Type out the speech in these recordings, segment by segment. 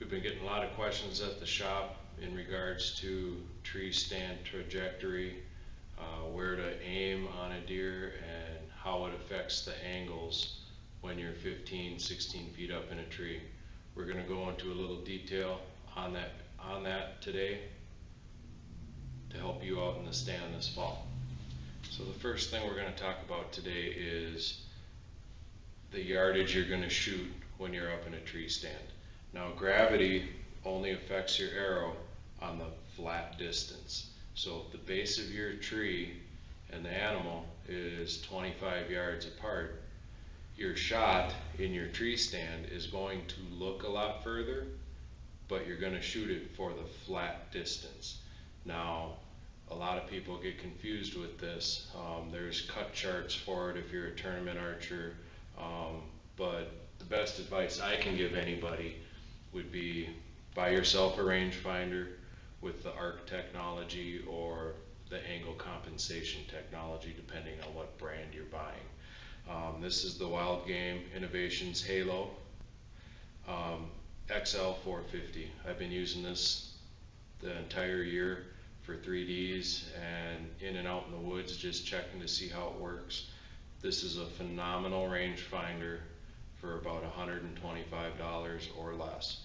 We've been getting a lot of questions at the shop in regards to tree stand trajectory, where to aim on a deer, and how it affects the angles when you're 15, 16 feet up in a tree. We're going to go into a little detail on that today to help you out in the stand this fall. So the first thing we're going to talk about today is the yardage you're going to shoot when you're up in a tree stand. Now, gravity only affects your arrow on the flat distance. So if the base of your tree and the animal is 25 yards apart, your shot in your tree stand is going to look a lot further, but you're going to shoot it for the flat distance. Now, a lot of people get confused with this. There's cut charts for it if you're a tournament archer, but the best advice I can give anybody would be buy yourself a rangefinder with the arc technology or the angle compensation technology, depending on what brand you're buying. This is the Wild Game Innovations Halo XL 450. I've been using this the entire year for 3Ds and in and out in the woods, just checking to see how it works. This is a phenomenal rangefinder for about $125 or less.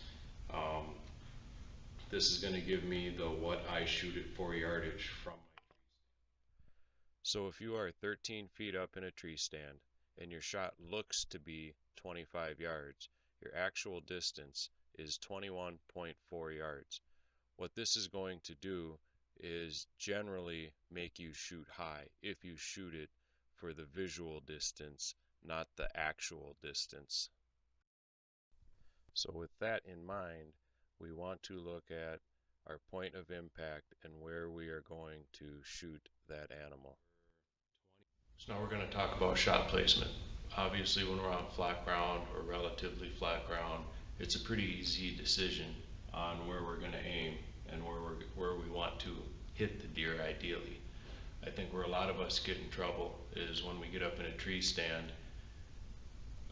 This is going to give me the what I shoot it for yardage from my tree stand. So if you are 13 feet up in a tree stand and your shot looks to be 25 yards, your actual distance is 21.4 yards. What this is going to do is generally make you shoot high if you shoot it for the visual distance, not the actual distance. So with that in mind, we want to look at our point of impact and where we are going to shoot that animal. So now we're going to talk about shot placement. Obviously, when we're on flat ground or relatively flat ground, it's a pretty easy decision on where we're going to aim and where we want to hit the deer ideally. I think where a lot of us get in trouble is when we get up in a tree stand.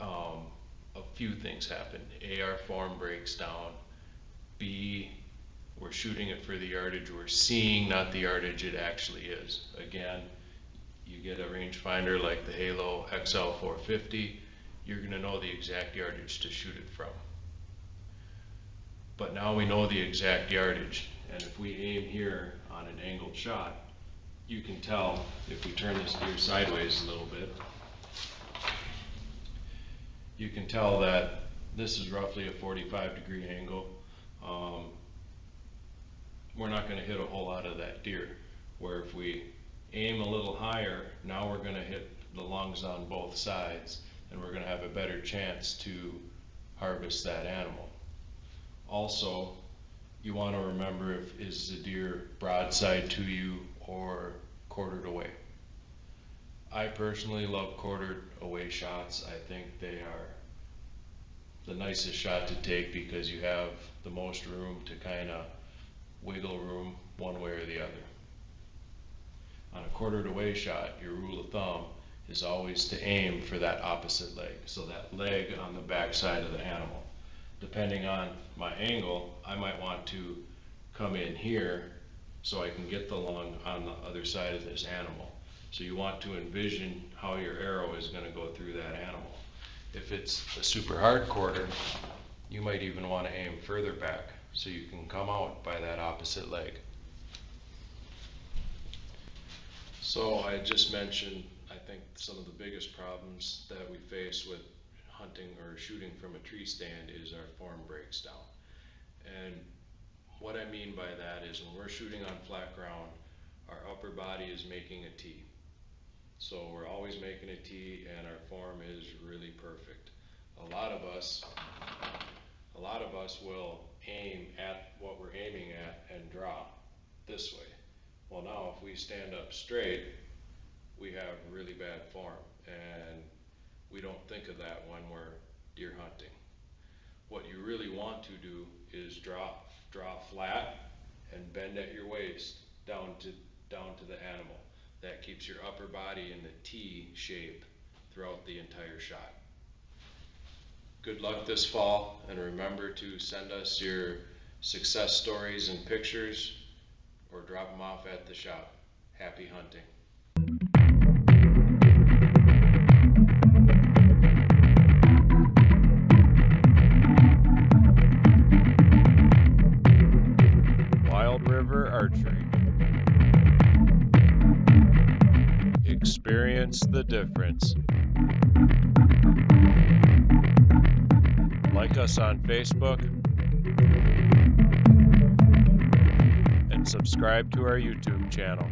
A few things happen. A, our form breaks down. B, we're shooting it for the yardage we're seeing, not the yardage it actually is. Again, you get a rangefinder like the Halo XL 450, you're going to know the exact yardage to shoot it from. But now we know the exact yardage, and if we aim here on an angled shot, you can tell if we turn this deer sideways a little bit, you can tell that this is roughly a 45-degree angle. We're not going to hit a whole lot of that deer. Where if we aim a little higher, now we're going to hit the lungs on both sides, and we're going to have a better chance to harvest that animal. Also, you want to remember if is the deer broadside to you or quartered away. I personally love quartered away shots. I think they are the nicest shot to take because you have the most room to kind of wiggle room one way or the other. On a quartered away shot, your rule of thumb is always to aim for that opposite leg, so that leg on the back side of the animal. Depending on my angle, I might want to come in here so I can get the lung on the other side of this animal. So you want to envision how your arrow is going to go through that animal. If it's a super hard quarter, you might even want to aim further back so you can come out by that opposite leg. So I just mentioned, I think some of the biggest problems that we face with hunting or shooting from a tree stand is our form breaks down. And what I mean by that is when we're shooting on flat ground, our upper body is making a T. So we're always making a T and our form is really perfect. A lot of us will aim at what we're aiming at and draw this way. Well, now if we stand up straight, we have really bad form, and we don't think of that when we're deer hunting. What you really want to do is draw flat and bend at your waist down to the animal. That keeps your upper body in the T shape throughout the entire shot. Good luck this fall, and remember to send us your success stories and pictures, or drop them off at the shop. Happy hunting. Wild River Archery. Experience the difference. Like us on Facebook and subscribe to our YouTube channel.